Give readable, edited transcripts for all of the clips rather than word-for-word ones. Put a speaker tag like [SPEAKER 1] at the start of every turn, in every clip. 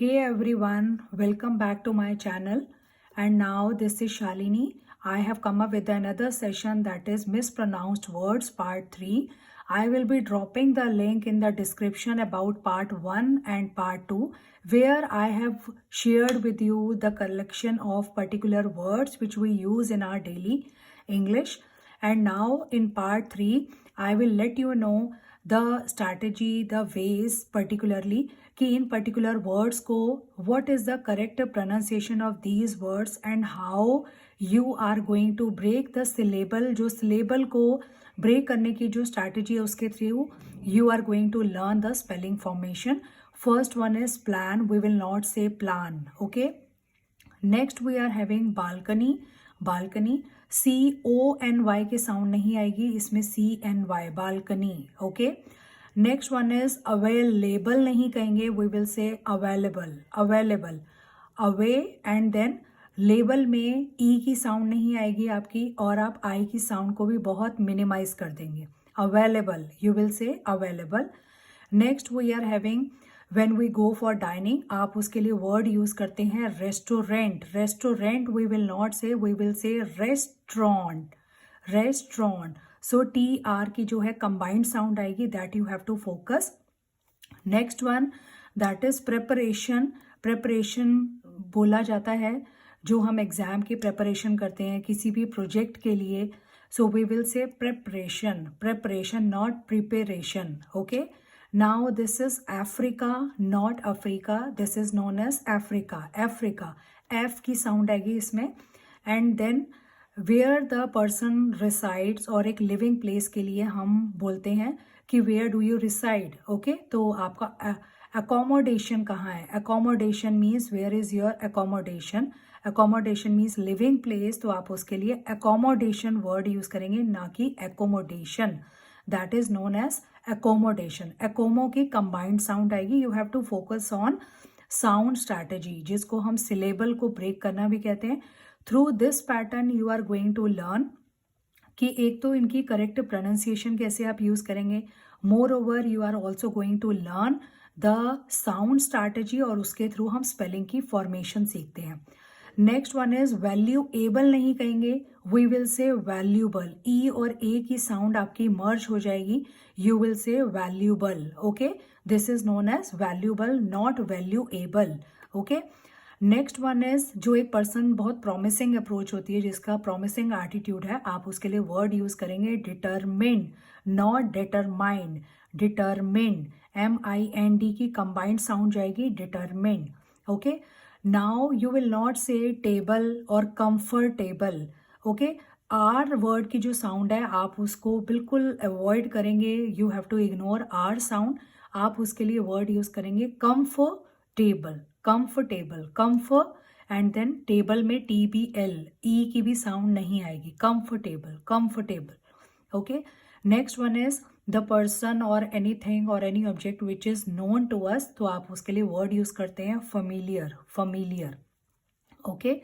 [SPEAKER 1] Hey everyone, welcome back to my channel. And now this is Shalini. I have come up with another session that is mispronounced words part 3. I will be dropping the link in the description about part 1 and part 2 where I have shared with you the collection of particular words which we use in our daily English. And now in part 3, I will let you know the strategy, the ways particularly कि इन particular words को what is the correct pronunciation of these words and how you are going to break the syllable. जो syllable को break करने की जो strategy है उसके through you are going to learn the spelling formation. First one is plan. We will not say plan. Okay. Next we are having balcony. Balcony CONY के साउंड नहीं आएगी, इसमें CNY. Balcony. Okay. Next one is available नहीं कहेंगे, we will say available. Available. Avai and then label में E की sound नहीं आएगी आपकी और आप आई की साउंड को भी बहुत मिनिमाइज कर देंगे. Available, you will say available. Next we are having when we go for dining, आप उसके लिए वर्ड यूज करते हैं restaurant. Restaurant we will not say, we will say restaurant. Restaurant. So TR की जो है कंबाइंड साउंड आएगी, that you have to focus. Next one that is preparation. Preparation बोला जाता है जो हम एग्जाम की प्रेपरेशन करते हैं किसी भी प्रोजेक्ट के लिए. So we will say preparation. Preparation, not preparation. Okay. Now this is Africa, not Africa. This is known as Africa. Africa. F की साउंड आएगी इसमें. And then where the person resides, और एक लिविंग प्लेस के लिए हम बोलते हैं कि where do you reside. Okay. तो आपका अकोमोडेशन कहाँ है. Accommodation means where is your accommodation. Accommodation means living place, तो आप उसके लिए अकोमोडेशन वर्ड यूज करेंगे, ना कि accommodation. That is known as accommodation. अकोमो की कंबाइंड साउंड आएगी. You have to focus on sound strategy, जिसको हम सिलेबल को ब्रेक करना भी कहते हैं. Through this pattern you are going to learn कि एक तो इनकी करेक्ट प्रोनाउंसिएशन कैसे आप यूज करेंगे. Moreover you are also going to learn the sound strategy और उसके थ्रू हम स्पेलिंग की फॉर्मेशन सीखते हैं. नेक्स्ट वन इज वैल्यूएबल नहीं कहेंगे, we will say valuable. E और ए की साउंड आपकी मर्ज हो जाएगी, you will say valuable. Okay. This is known as valuable, not valuable. Okay. Next one is जो एक पर्सन बहुत प्रॉमिसिंग अप्रोच होती है, जिसका प्रॉमिसिंग एटीट्यूड है, आप उसके लिए वर्ड यूज करेंगे determined, not determined. Determined. MIND की कंबाइंड साउंड जाएगी, determined. Okay. Now you will not say table और कंफर्टेबल. ओके. आर वर्ड की जो साउंड है आप उसको बिल्कुल अवॉइड करेंगे. You have to ignore R sound. आप उसके लिए वर्ड यूज करेंगे comfortable. Comfortable. Comfort and then table में TBL, ई की भी साउंड नहीं आएगी. Comfortable. Comfortable. Okay. Next one is the person और एनीथिंग और any object which is known to us, तो आप उसके लिए वर्ड यूज करते हैं familiar. Familiar. Okay.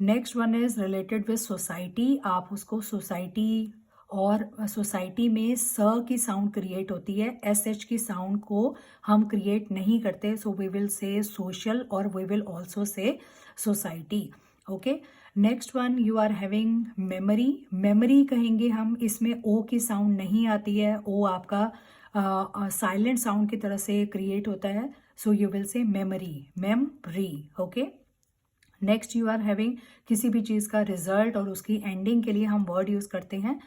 [SPEAKER 1] Next one is related with society. आप उसको सोसाइटी, और सोसाइटी में स की साउंड क्रिएट होती है, SH की साउंड को हम क्रिएट नहीं करते. So we will say social और we will also say society. Okay. Next one you are having memory. Memory कहेंगे हम, इसमें O की साउंड नहीं आती है. O आपका साइलेंट साउंड की तरह से क्रिएट होता है. So you will say memory. Memory. Okay. Next you are having किसी भी चीज़ का रिजल्ट और उसकी एंडिंग के लिए हम वर्ड यूज करते हैं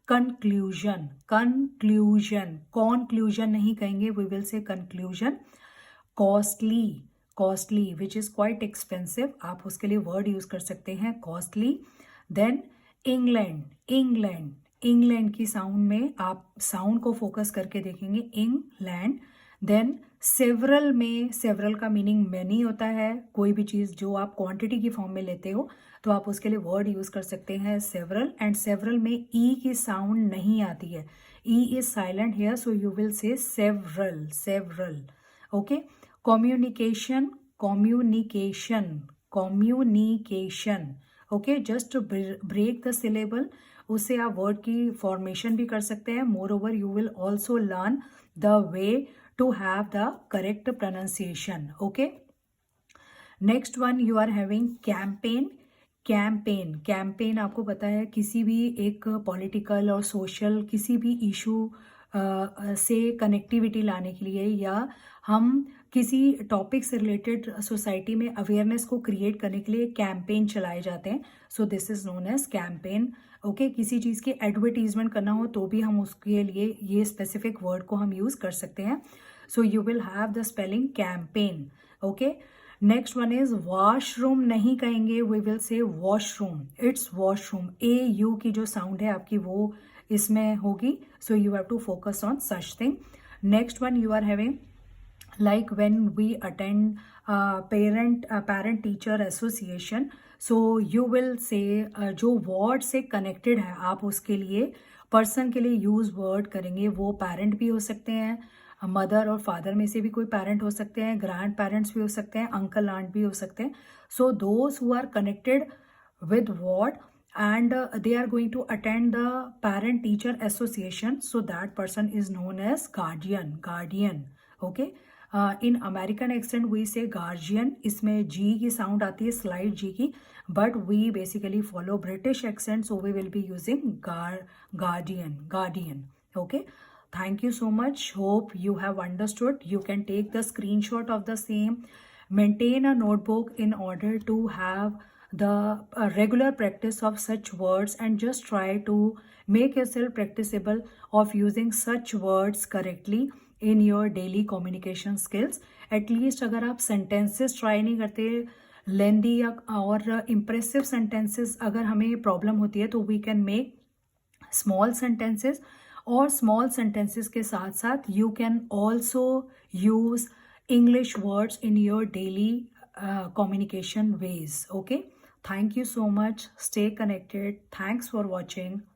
[SPEAKER 1] कंक्लूजन. कंक्लूजन. कॉन्क्लूजन नहीं कहेंगे, we will say conclusion. Costly. Costly which is quite expensive, आप उसके लिए वर्ड यूज कर सकते हैं costly. Then England. England. England की साउंड में आप साउंड को फोकस करके देखेंगे, इंग्लैंड. देन सेवरल में, सेवरल का मीनिंग मैनी होता है. कोई भी चीज़ जो आप क्वांटिटी की फॉर्म में लेते हो तो आप उसके लिए वर्ड यूज कर सकते हैं सेवरल. एंड सेवरल में ई की साउंड नहीं आती है, E is silent here, so you will say several. Several. Okay. Communication. Communication. Communication. Okay. Just break the syllable, उससे आप वर्ड की फॉर्मेशन भी कर सकते हैं. Moreover you will also learn the way to have the correct pronunciation. Okay. Next one you are having campaign. Campaign आपको पता है किसी भी एक पॉलिटिकल और सोशल किसी भी इशू से कनेक्टिविटी लाने के लिए या हम किसी टॉपिक से रिलेटेड सोसाइटी में अवेयरनेस को क्रिएट करने के लिए कैंपेन चलाए जाते हैं. So this is known as campaign. Okay, किसी चीज़ की एडवर्टीजमेंट करना हो तो भी हम उसके लिए ये स्पेसिफिक वर्ड को हम यूज़ कर सकते हैं. So you will have the spelling campaign. Okay, next one is washroom नहीं कहेंगे, we will say washroom. It's washroom. A U की जो साउंड है आपकी वो इसमें होगी. So you have to focus on such thing. Next one you are having like when we attend parent teacher association. So you will say जो word से connected है आप उसके लिए person के लिए use word करेंगे. वो parent भी हो सकते हैं, मदर और फादर में से भी कोई पेरेंट हो सकते हैं, ग्रैंड पेरेंट्स भी हो सकते हैं, अंकल आंट भी हो सकते हैं. So those who are connected with what and they are going to attend the parent teacher association, so that person is known as guardian. Okay, in American accent we say guardian. इसमें G की sound आती है, slide G की, but we basically follow British accent, so we will be using guardian. Okay, thank you so much. Hope you have understood. You can take the screenshot of the same. Maintain a notebook in order to have the regular practice of such words and just try to make yourself practicable of using such words correctly in your daily communication skills. At least अगर आप sentences try नहीं करते लेंदी या और impressive sentences अगर हमें problem होती है तो we can make small sentences. और small sentences के साथ साथ you can also use English words in your daily communication ways. Okay, thank you so much. Stay connected. Thanks for watching.